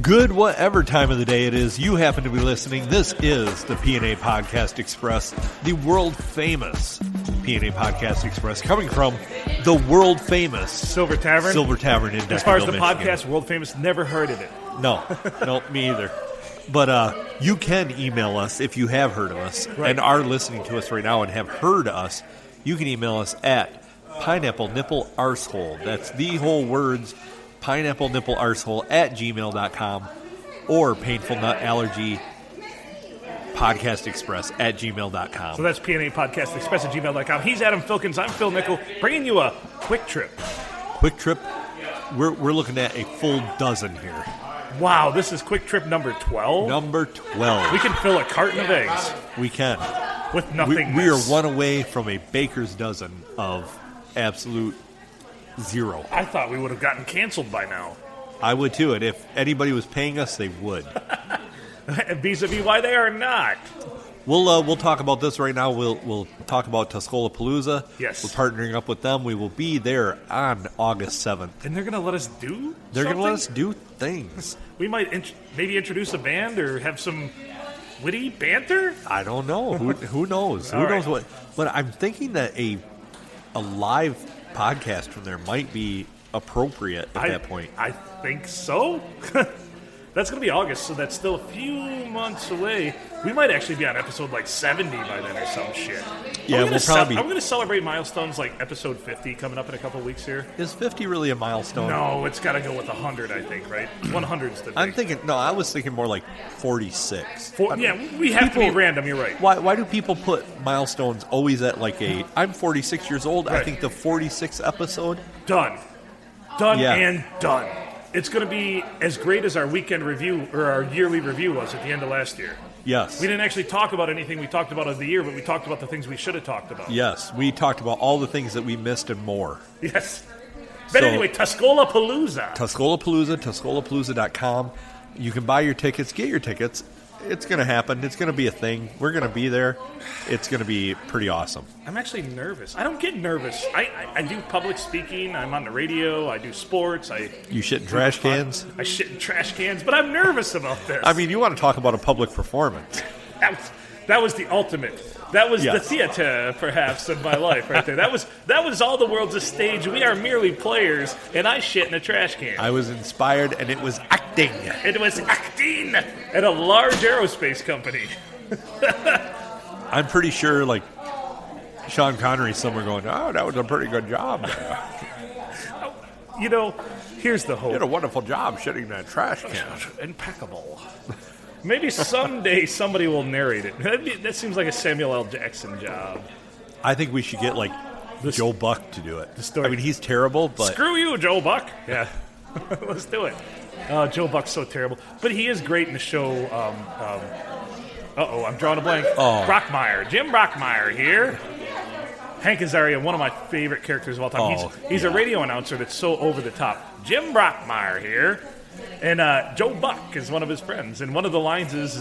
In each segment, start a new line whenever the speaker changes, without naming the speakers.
Good whatever time of the day it is you happen to be listening. This is the P&A Podcast Express, the world famous P&A Podcast Express, coming from the world famous
Silver Tavern
in Deckerville,
As far as the
Michigan.
podcast, world famous, never heard of it.
No, me either. But you can email us if you have heard of us and are listening to us right now and have heard us. You can email us at pineapple nipple arsehole. That's the whole words, pineapple nipple arsehole at gmail.com or painful nut allergy podcast express at gmail.com.
So that's PNA Podcast Express at gmail.com. He's Adam Filkins. I'm Phil Nickel, bringing you a quick trip.
Quick trip. We're looking at a full dozen here.
Wow, this is quick trip number 12?
Number 12.
We can fill a carton of eggs
We can.
with nothing.
We are one away from a baker's dozen of absolute zero.
I thought we would have gotten canceled by now.
I would too, and if anybody was paying us, they would.
Vis-a-vis why they are not.
We'll talk about this right now. We'll talk about Tuscola Palooza.
Yes.
We're partnering up with them. We will be there on August 7th.
And they're going to let us do
They're going to let us
something?
do things.
We might maybe introduce a band or have some witty banter?
I don't know. Who knows? Who
All
knows
right.
what? But I'm thinking that a live podcast from there might be appropriate at that point.
I think so. That's going to be August, so that's still a few months away. We might actually be on episode like 70 by then or some shit.
Yeah, we'll probably
Are we going to celebrate milestones like episode 50 coming up in a couple of weeks here?
Is 50 really a milestone?
No, it's got to go with 100, I think, right? 100 is the big.
I was thinking more like 46.
We have to be random, you're right.
Why do people put milestones always at like I'm 46 years old. I
Right.
think the 46th episode.
Done
Yeah.
and done. It's going to be as great as our weekend review or our yearly review was at the end of last year.
Yes.
We didn't actually talk about anything we talked about of the year, but we talked about the things we should have talked about.
Yes, we talked about all the things that we missed and more.
Yes. But
So-
anyway, Tuscola Palooza.
Tuscola Palooza, TuscolaPalooza.com. You can buy your tickets, get your tickets. It's going to happen. It's going to be a thing. We're going to be there. It's going to be pretty awesome.
I'm actually nervous. I don't get nervous. I do public speaking. I'm on the radio. I do sports.
You shit in trash cans?
I shit in trash cans, but I'm nervous about this.
I mean, you want to talk about a public performance.
That was the ultimate. That was the
Yes.
theater, perhaps, of my life right there. That was all the world's a stage. We are merely players, and I shit in a trash can.
I was inspired, and it was acting.
It was acting at a large aerospace company.
I'm pretty sure, like, Sean Connery's somewhere going, oh, that was a pretty good job.
You know, here's the hope.
You did a wonderful job shitting in that trash can.
Impeccable. Maybe someday somebody will narrate it. That seems like a Samuel L. Jackson job.
I think we should get, like, Joe Buck to do it.
story-
I mean, he's terrible, but
Screw you, Joe Buck. Yeah. Let's do it. Joe Buck's so terrible. But he is great in the show. I'm drawing a blank. Brockmire. Jim Brockmire here. Hank Azaria, one of my favorite characters of all time. He's a radio announcer that's so over the top. Jim Brockmire here. And Joe Buck is one of his friends. And one of the lines is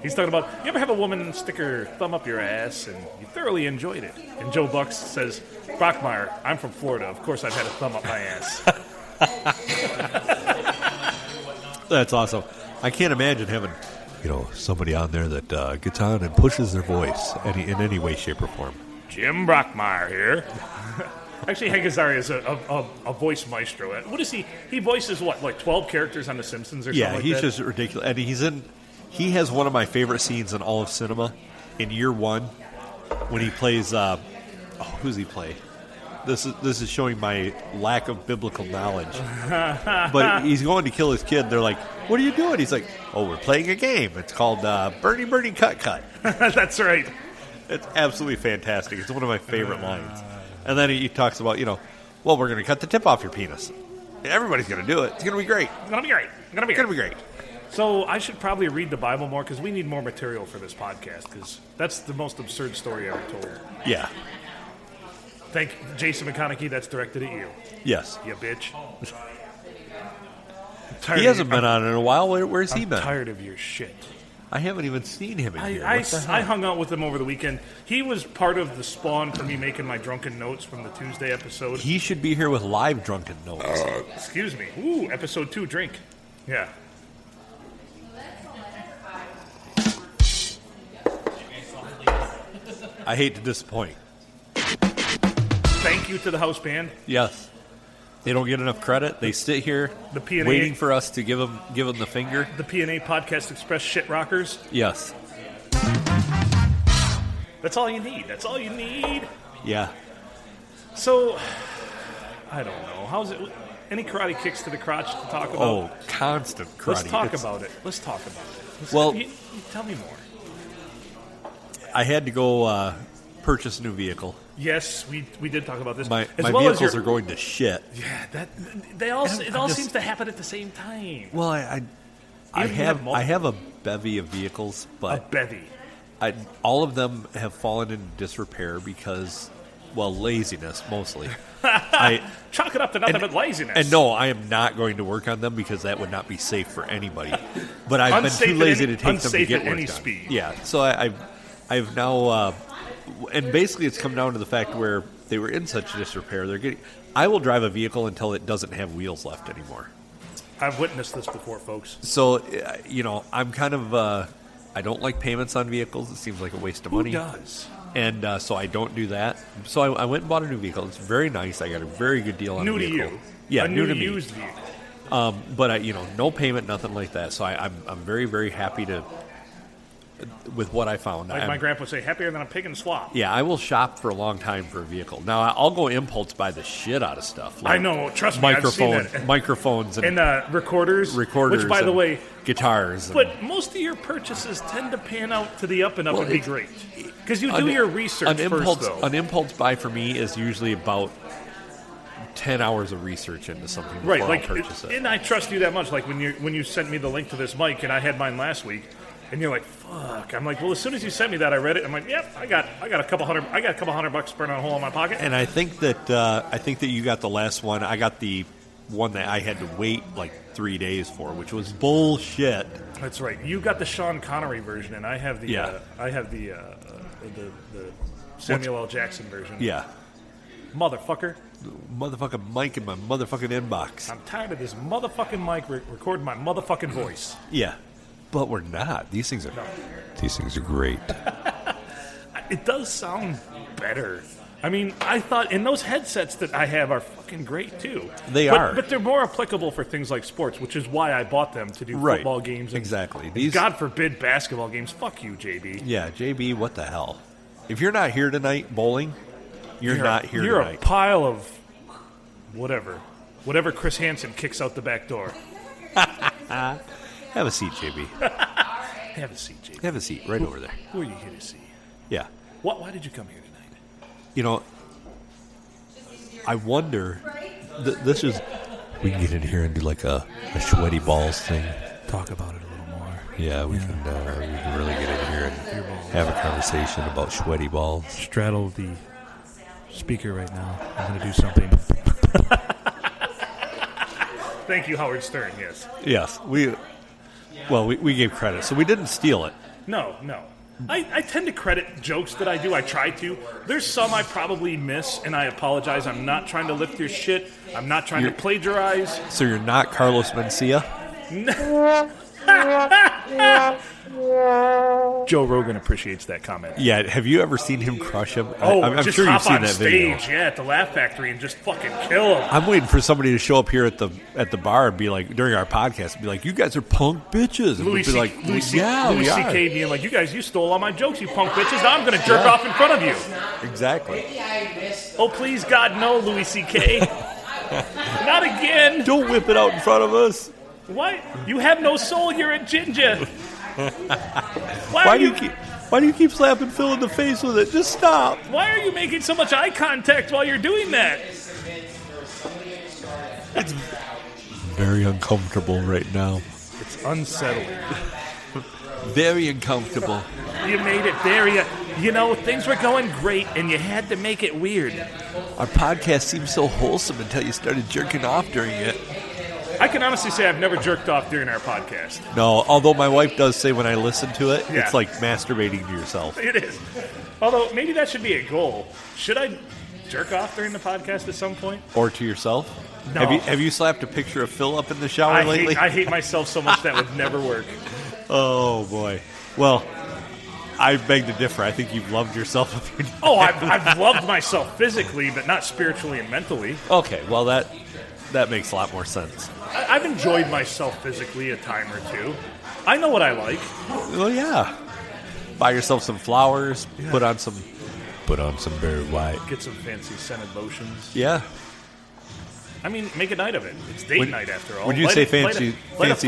he's talking about, you ever have a woman stick her thumb up your ass and you thoroughly enjoyed it? And Joe Buck says, Brockmire, I'm from Florida. Of course I've had a thumb up my ass.
that's awesome. I can't imagine having, somebody on there that gets on and pushes their voice in any way, shape, or form.
Jim Brockmire here. Actually, Hank Azaria is a voice maestro. What is he? He voices what, like 12 characters on The Simpsons or something like that?
Yeah, he's just ridiculous. And he has one of my favorite scenes in all of cinema in year one when he plays, who's he play? This is showing my lack of biblical knowledge. But he's going to kill his kid. They're like, what are you doing? He's like, we're playing a game. It's called Bernie Bernie Cut Cut.
That's right.
It's absolutely fantastic. It's one of my favorite lines. And then he talks about, we're going to cut the tip off your penis. Everybody's going to do it. It's going to be great.
It's going to be great.
It's going to be great.
So I should probably read the Bible more because we need more material for this podcast because that's the most absurd story ever told.
Yeah.
Thank Jason McConaughey. That's directed at you.
Yes.
You bitch.
He hasn't been on in a while. Where's he been?
I'm tired of your shit.
I haven't even seen him in here.
I hung out with him over the weekend. He was part of the spawn for me making my drunken notes from the Tuesday episode.
He should be here with live drunken notes.
Excuse me. Ooh, episode 2, drink. Yeah.
I hate to disappoint.
Thank you to the house band.
Yes. They don't get enough credit. They sit here
The P&A
waiting for us to give them the finger.
The P&A Podcast Express shit rockers.
Yes.
That's all you need. That's all you need.
Yeah.
So, I don't know. How's it? Any karate kicks to the crotch to talk about?
Oh, constant karate.
Let's talk about it. Let's talk about it.
Well,
you tell me more.
I had to go purchase a new vehicle.
Yes, we did talk about this.
My
as well
vehicles
as your,
are going to shit.
Yeah, it all seems to happen at the same time.
Well, I have a bevy of vehicles,
A
but
bevy.
all of them have fallen into disrepair because, well, laziness mostly.
Chalk it up to nothing but lazinesss.
And no, I am not going to work on them because that would not be safe for anybody. But I've been
Unsafe
too
at
lazy
any-
to take them to
unsafe
get
at
work
any
done.
speed.
Yeah, so I've now, and basically it's come down to the fact where they were in such disrepair. I will drive a vehicle until it doesn't have wheels left anymore.
I've witnessed this before, folks.
So, I'm kind of, I don't like payments on vehicles. It seems like a waste of money.
Who does?
And so I don't do that. So I went and bought a new vehicle. It's very nice. I got a very good deal on
New
a
to
vehicle.
you.
Yeah,
a
new to me.
used vehicle.
But no payment, nothing like that. So I'm very, very happy with what I found.
Like my grandpa would say, happier than a pig in a swamp.
Yeah, I will shop for a long time for a vehicle. Now I'll go impulse buy the shit out of stuff.
I know. Trust me, I've seen that.
Microphones,
And recorders.
recorders,
Which, by the
and
way,
guitars.
but most of your purchases tend to pan out to the up and up
Well,
and be
it's-
great. Because you do your research first, though.
An impulse buy for me is usually about 10 hours of research into something before
Right,
I'll
like,
purchase it.
and I trust you that much. Like when you sent me the link to this mic, and I had mine last week, and you're like, "Fuck!" I'm like, "Well, as soon as you sent me that, I read it. I'm like, yep, I got a couple $100 burning a hole in my pocket."
And I think that you got the last one. I got the one that I had to wait like 3 days for, which was bullshit.
That's right. You got the Sean Connery version, and I have the the Samuel L. Jackson version.
Yeah,
Motherfucker,
motherfucking mic in my motherfucking inbox.
I'm tired of this motherfucking mic recording my motherfucking voice.
Yeah, but we're not. These things are great.
It does sound better. I mean, I thought, and those headsets that I have are fucking great too.
They are.
But they're more applicable for things like sports, which is why I bought them to do
Right.
football games. And,
Exactly.
and God forbid basketball games. Fuck you, JB.
Yeah, JB, what the hell? If you're not here tonight bowling, you're not here
You're
tonight.
a pile of whatever Chris Hansen kicks out the back door.
Have a seat, JB.
Have a seat, JB.
Have a seat right over there.
Who are you here to see?
Yeah.
Why did you come here tonight?
I wonder. This is. We can get in here and do like a sweaty balls thing.
Talk about it a little more.
Yeah, we can really get in here and have a conversation about sweaty balls.
Straddle the speaker right now. I'm going to do something. Thank you, Howard Stern. Yes.
Yes, we gave credit, so we didn't steal it.
No. I tend to credit jokes that I do. I try to. There's some I probably miss, and I apologize. I'm not trying to lift your shit. I'm not trying to plagiarize.
So you're not Carlos Mencia?
Joe Rogan appreciates that comment.
Yeah. Have you ever seen him crush him?
Oh,
I'm
just
sure you've
hop
seen
on
that
stage,
video.
yeah, at the Laugh Factory and just fucking kill him.
I'm waiting for somebody to show up here at the bar and be like, during our podcast, and be like, "You guys are punk bitches." And we'll be like,
Louis
we are.
C.K. being like, "You guys, you stole all my jokes, you punk bitches. Now I'm going to jerk off in front of you."
Exactly.
Oh, please, God, no, Louis C.K. Not again.
Don't whip it out in front of us.
What? You have no soul. You're a ginger.
Why do you keep slapping Phil in the face with it? Just stop.
Why are you making so much eye contact while you're doing that?
It's very uncomfortable right now.
It's unsettling.
Very uncomfortable.
You made it there. Things were going great, and you had to make it weird.
Our podcast seemed so wholesome until you started jerking off during it.
I can honestly say I've never jerked off during our podcast.
No, although my wife does say when I listen to it,
Yeah.
it's like masturbating to yourself.
It is. Although, maybe that should be a goal. Should I jerk off during the podcast at some point?
Or to yourself?
No.
Have you slapped a picture of Phil up in the shower lately?
I hate myself so much that would never work.
Oh, boy. Well, I beg to differ. I think you've loved yourself a few times.
Oh, I've loved myself physically, but not spiritually and mentally.
Okay, well, that makes a lot more sense.
I've enjoyed myself physically a time or two. I know what I like.
Well, yeah. Buy yourself some flowers. Yeah. Put on some Barry White.
Get some fancy scented lotions.
Yeah.
I mean, make a night of it. It's date night after all.
When you say fancy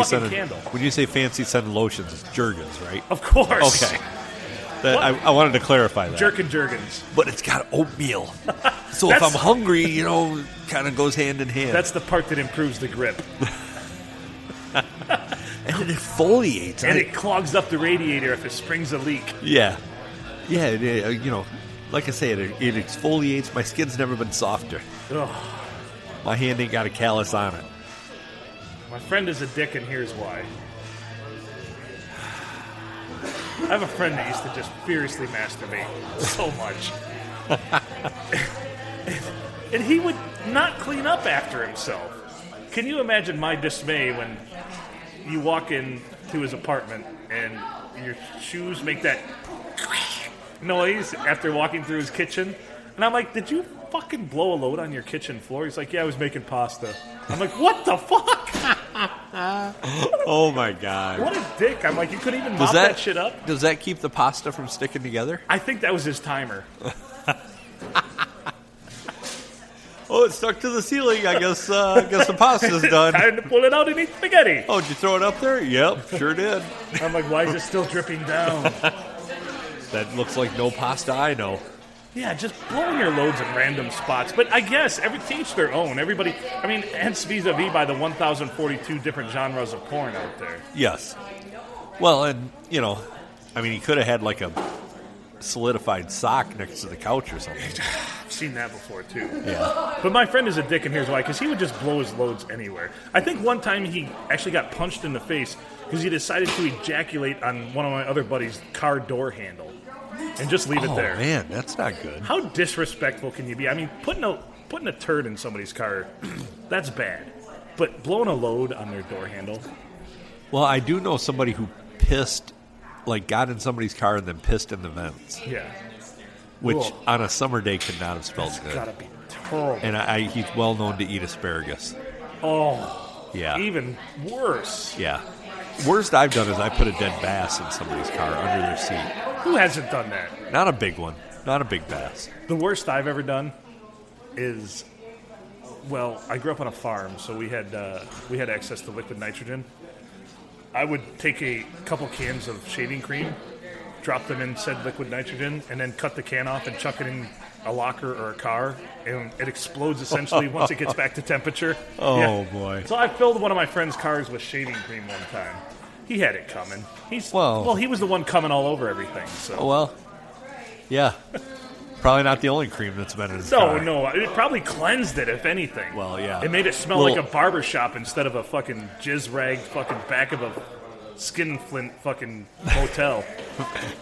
scented
candle. When you say fancy scented lotions, it's Jergens, right?
Of course.
Okay. I wanted to clarify that.
Jergens.
But it's got oatmeal. So if I'm hungry, kind of goes hand in hand.
That's the part that improves the grip.
And it exfoliates.
And it clogs up the radiator if it springs a leak.
Yeah. Yeah, like I say, it exfoliates. My skin's never been softer.
Ugh.
My hand ain't got a callus on it.
My friend is a dick, and here's why. I have a friend that used to just furiously masturbate so much. And he would not clean up after himself. Can you imagine my dismay when you walk into his apartment and your shoes make that noise after walking through his kitchen? And I'm like, did you fucking blow a load on your kitchen floor? He's like, yeah, I was making pasta. I'm like, what the fuck?
Oh, my God.
What a dick. I'm like, you couldn't even mop that shit up?
Does that keep the pasta from sticking together?
I think that was his timer.
Oh, it stuck to the ceiling. I guess the pasta's done.
Time to pull it out and eat spaghetti.
Oh, did you throw it up there? Yep, sure did.
I'm like, why is it still dripping down?
That looks like no pasta I know.
Yeah, just blowing your loads in random spots. But I guess each their own. Everybody, hence vis-a-vis by the 1,042 different genres of porn out there.
Yes. Well, and, he could have had like a solidified sock next to the couch or something.
I've seen that before, too.
Yeah.
But my friend is a dick, and here's why. Because he would just blow his loads anywhere. I think one time he actually got punched in the face because he decided to ejaculate on one of my other buddies' car door handle. And just leave it there.
Oh, man, that's not good.
How disrespectful can you be? I mean, putting a turd in somebody's car, that's bad. But blowing a load on their door handle?
Well, I do know somebody who got in somebody's car and then pissed in the vents.
Yeah.
Which, on a summer day, could not have smelled good.
That's gotta be terrible.
And he's well known to eat asparagus.
Oh.
Yeah.
Even worse.
Yeah. Worst I've done is I put a dead bass in somebody's car under their seat.
Who hasn't done that?
Not a big one. Not a big bass.
The worst I've ever done is, I grew up on a farm, so we had access to liquid nitrogen. I would take a couple cans of shaving cream, drop them in said liquid nitrogen, and then cut the can off and chuck it in a locker or a car, and it explodes essentially once it gets back to temperature.
Oh, boy.
So I filled one of my friend's cars with shaving cream one time. He had it coming. He was the one coming all over everything. So.
Well, yeah. Probably not the only cream that's been in his car.
No. It probably cleansed it, if anything.
Well, yeah.
It made it smell like a barber shop instead of a fucking jizz rag fucking back of a skinflint fucking motel.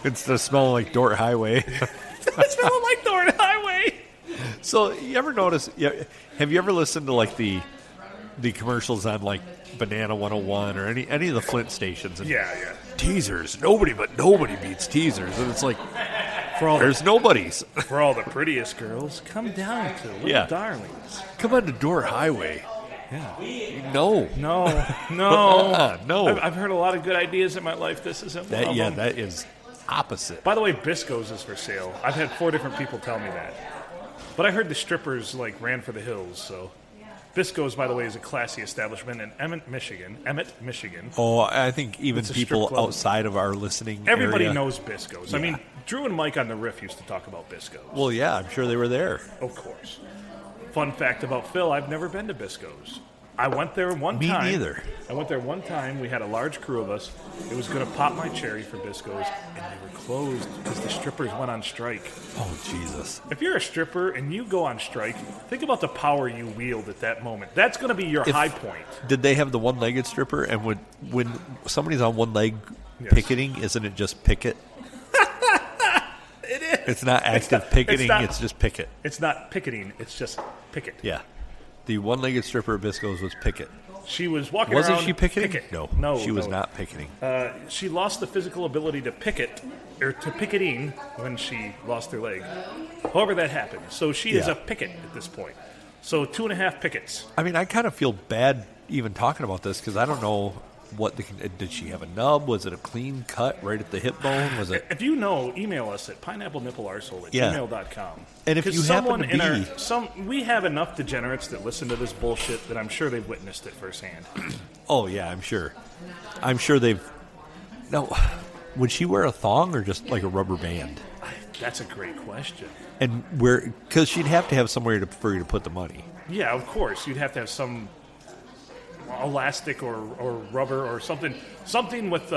Instead of smelling like Dort Highway.
It smelled like Dort Highway.
So, you ever notice, have you ever listened to the commercials on Banana 101 or any of the Flint stations? And
yeah.
Teasers. Nobody beats teasers. And it's like, there's nobody's.
For all the prettiest girls, come down to Little Darlings.
Come on to Dort Highway.
Yeah.
No.
No. I've heard a lot of good ideas in my life. This isn't one of them.
That is opposite.
By the way, Bisco's is for sale. I've had 4 different people tell me that. But I heard the strippers ran for the hills, so... Bisco's, by the way, is a classy establishment in Emmett, Michigan.
Oh, I think even people outside of our listening
Everybody
area
knows Bisco's. Yeah. I mean, Drew and Mike on the Riff used to talk about Bisco's.
Well, yeah, I'm sure they were there.
Of course. Fun fact about Phil, I've never been to Bisco's. I went there one time.
Me neither.
I went there one time. We had a large crew of us. It was going to pop my cherry for Bisco's, and they were closed because the strippers went on strike.
Oh, Jesus.
If you're a stripper and you go on strike, think about the power you wield at that moment. That's going to be your high point.
Did they have the one-legged stripper? And when somebody's on one leg picketing, isn't it just picket?
It is.
It's not active picketing, it's just picket.
It's not picketing, it's just picket.
Yeah. The one-legged stripper at Bisco's was Pickett.
She was walking
Wasn't
around.
she picketing?
Picket.
No, she was not picketing.
She lost the physical ability to picket, or to picketing, when she lost her leg. However that happened. So she is
Yeah.
a picket at this point. So 2.5 pickets.
I mean, I kind of feel bad even talking about this because I don't know what did she have a nub? Was it a clean cut right at the hip bone? Was it?
If you know, email us at pineapplenipplearsehole@gmail.com.
And if you happen to be...
we have enough degenerates that listen to this bullshit that I'm sure they've witnessed it firsthand.
Oh, yeah, I'm sure. I'm sure they've... No, would she wear a thong or just like a rubber band?
That's a great question.
And where... Because she'd have to have somewhere for you to put the money.
Yeah, of course. You'd have to have some elastic or rubber or something with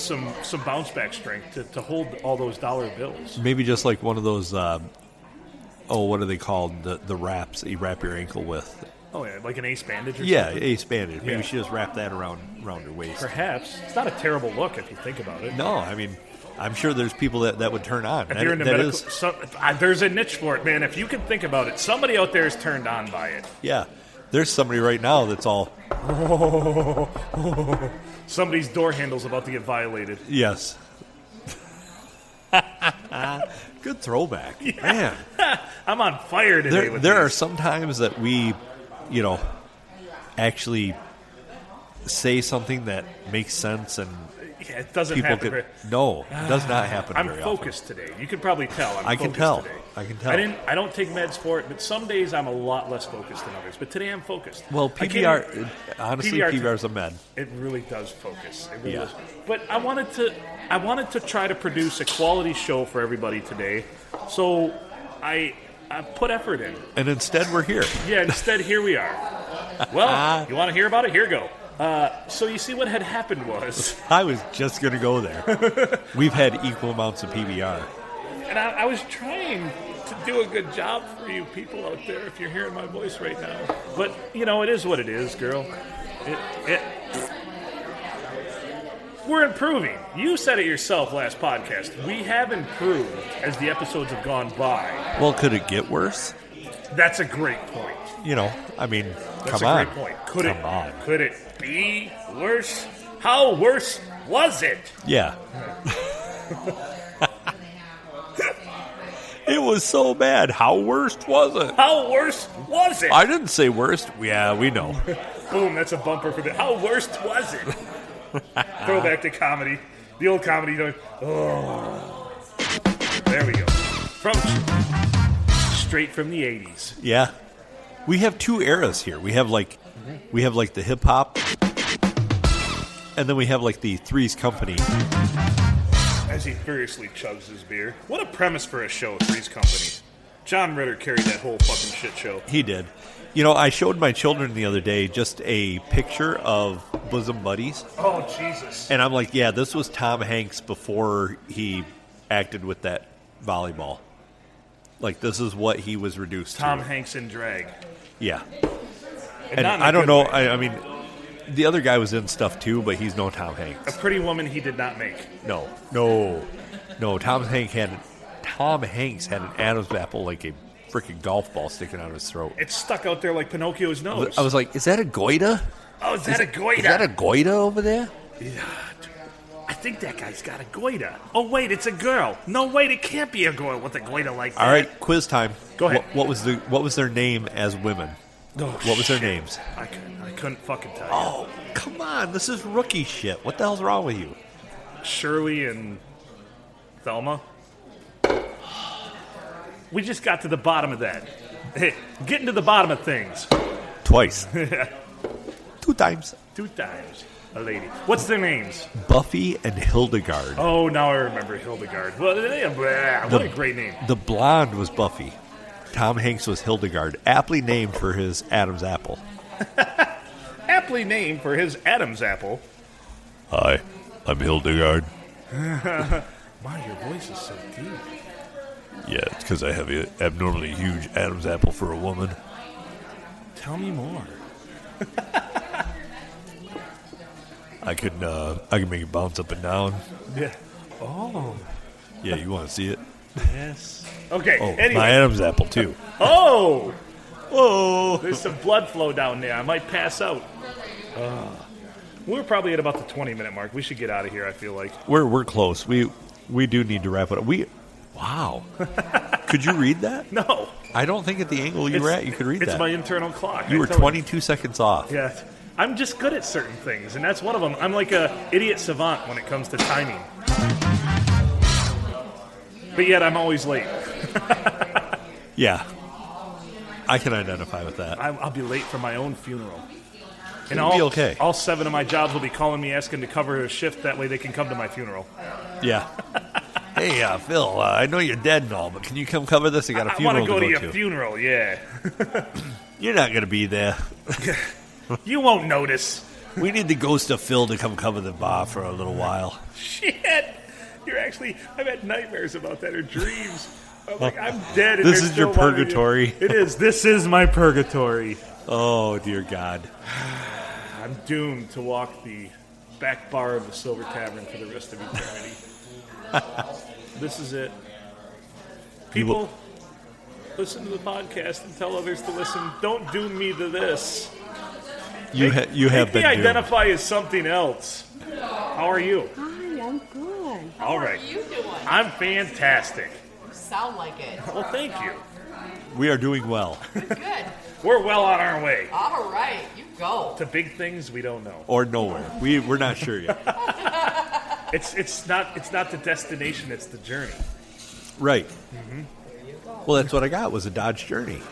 some bounce back strength to hold all those dollar bills.
Maybe just like one of those... what are they called? The wraps that you wrap your ankle with.
Oh, yeah, like an ace bandage or
Yeah,
something?
ace bandage. Maybe
Yeah.
she just wrapped that around her waist.
Perhaps. It's not a terrible look if you think about it.
No, I mean, I'm sure there's people that would turn on.
If you're in the medical... there's a niche for it, man. If you can think about it, somebody out there is turned on by it.
Yeah. There's somebody right now that's all...
Somebody's door handle's about to get violated.
Yes. Good throwback. Yeah. Man.
I'm on fire today with
There are
these.
some times that we, actually say something that makes sense and
Yeah, it doesn't
people
happen.
get... No, it does not happen
I'm
very
focused today. You can probably tell.
I can tell.
Today.
I can tell.
I don't take meds for it, but some days I'm a lot less focused than others. But today I'm focused.
Well, PBR, honestly, PBR is a med.
It really does focus. It really
Yeah.
does. But I wanted to try to produce a quality show for everybody today. So I put effort in.
And instead, we're here.
Yeah, instead, here we are. Well, you want to hear about it? Here you go. So you see what had happened was...
I was just going to go there. We've had equal amounts of PBR.
And I was trying to do a good job for you people out there if you're hearing my voice right now. But, it is what it is, girl. We're improving. You said it yourself last podcast. We have improved as the episodes have gone by.
Well, could it get worse?
That's a great point.
I mean,
That's
come on.
a great point. Could
Come
it be worse? How worse was it?
Yeah. It was so bad. How worst was it?
How worse was it?
I didn't say worst. Yeah, we know.
Boom, that's a bumper for the... How worst was it? Throwback to comedy. The old comedy going, oh. There we go. Straight from the 80s.
Yeah. We have two eras here. We have like the hip hop, and then we have like the Three's Company.
As he furiously chugs his beer. What a premise for a show, Three's Company. John Ritter carried that whole fucking shit show.
He did. I showed my children the other day just a picture of Bosom Buddies.
Oh, Jesus.
And I'm like, yeah, this was Tom Hanks before he acted with that volleyball. Like, this is what he was reduced
Tom
to.
Hanks in drag.
Yeah.
And
And
not in a
I don't
good
know.
way.
I mean, the other guy was in stuff too, but he's no Tom Hanks.
A Pretty Woman he did not make.
No. Tom Hanks had an Adam's apple like a freaking golf ball sticking out of his throat.
It's stuck out there like Pinocchio's nose.
I was like, is that a goiter?
oh, is that a goiter?
Is that a goiter over there?
I think that guy's got a goiter. Oh, wait, it's a girl. No, wait, it can't be a girl with a goiter like that.
All right, quiz time.
Go ahead.
What was their name as women?
Oh,
What was their
shit.
names?
I couldn't fucking tell you.
Oh, come on. This is rookie shit. What the hell's wrong with you?
Shirley and Thelma. We just got to the bottom of that. Hey, getting to the bottom of things.
Twice. 2 times.
2 times. A lady. What's their names?
Buffy and Hildegard.
Oh, now I remember Hildegard. Well, what a great name.
The blonde was Buffy. Tom Hanks was Hildegard, aptly named for his Adam's apple.
Aptly named for his Adam's apple.
Hi, I'm Hildegard.
My, your voice is so deep.
Yeah, it's because I have an abnormally huge Adam's apple for a woman.
Tell me more.
I can make it bounce up and down.
Yeah. Oh.
Yeah, you want to see it?
Yes. Okay.
Oh,
anyway.
my Adam's apple too.
Oh.
Whoa.
There's some blood flow down there. I might pass out. We're probably at about the 20-minute mark. We should get out of here, I feel like.
We're close. We do need to wrap it up. Wow. Could you read that?
No.
I don't think at the angle you were at you could read that.
It's my internal clock.
You were 22 seconds off.
Yeah. I'm just good at certain things, and that's one of them. I'm like a idiot savant when it comes to timing. But yet I'm always late.
Yeah. I can identify with that.
I'll be late for my own funeral. And
It'll be okay.
All 7 of my jobs will be calling me asking to cover a shift. That way they can come to my funeral.
Yeah. Hey, Phil, I know you're dead and all, but can you come cover this? I got a funeral to go to.
I want to go to your funeral, yeah.
You're not going to be there.
You won't notice.
We need the ghost of Phil to come cover the bar for a little while.
Shit. I've had nightmares about that or dreams. I'm like, I'm dead. And
this is your purgatory.
It is. This is my purgatory.
Oh, dear God.
I'm doomed to walk the back bar of the Silver Tavern for the rest of eternity. This is it. People, listen to the podcast and tell others to listen. Don't doom me to this.
You have been
Make me
doomed.
identify as something else. How are you?
Hi, I'm good.
All right.
How are you doing?
I'm fantastic.
You sound like it.
Well, thank you.
We are doing well.
Good.
We're well on our way
All right, you go.
to big things we don't know.
Or nowhere. We're not sure yet.
It's not the destination, it's the journey.
Right. Well, that's what I got was a Dodge Journey.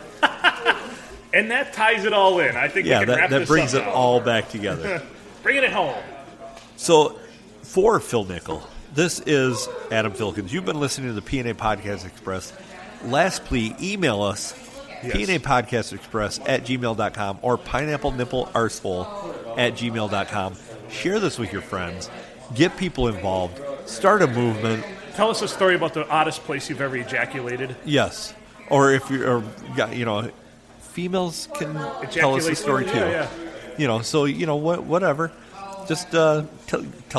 And that ties it all in. I think we can wrap
that
this
brings
up
it
now.
all back together.
Bringing it home.
So, for Phil Nickel, this is Adam Filkins. You've been listening to the P&A Podcast Express. Last plea, email us,
Yes.
PNAPodcastExpress@gmail.com or pineapplenipplearsehole@gmail.com. Share this with your friends. Get people involved. Start a movement.
Tell us a story about the oddest place you've ever ejaculated.
Yes. Or if you're, females can tell us a story too.
Yeah.
So, whatever. Just tell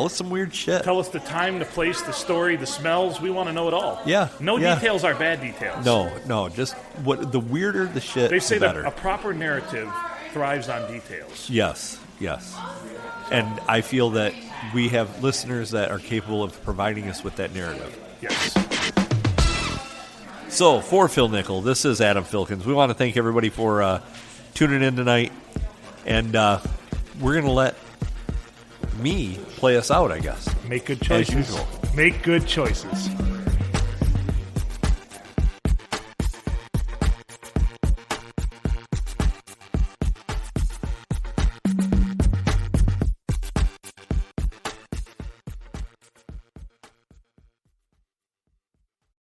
us some weird shit.
Tell us the time, the place, the story, the smells. We want to know it all.
Yeah.
No
yeah.
details are bad details.
No. Just the weirder the shit,
They say
the
that
better.
a proper narrative thrives on details.
Yes. And I feel that we have listeners that are capable of providing us with that narrative.
Yes.
So, for Phil Nickel, this is Adam Filkins. We want to thank everybody for tuning in tonight. And we're going to let me play us out, I guess.
Make good choices.
As usual.
Make good choices.